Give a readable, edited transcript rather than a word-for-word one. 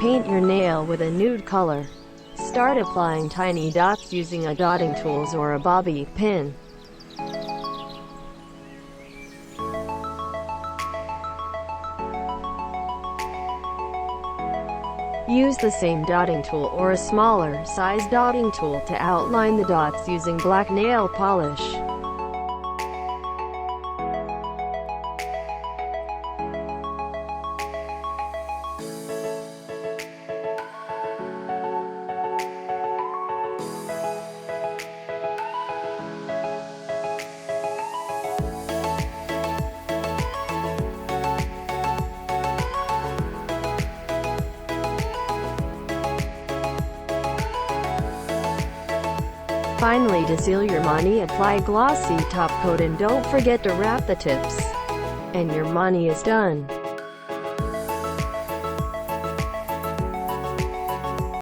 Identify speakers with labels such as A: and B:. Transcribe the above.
A: Paint your nail with a nude color. Start applying tiny dots using a dotting tools or a bobby pin. Use the same dotting tool or a smaller size dotting tool to outline the dots using black nail polish. Finally, to seal your money, apply glossy top coat and don't forget to wrap the tips. And your money is done.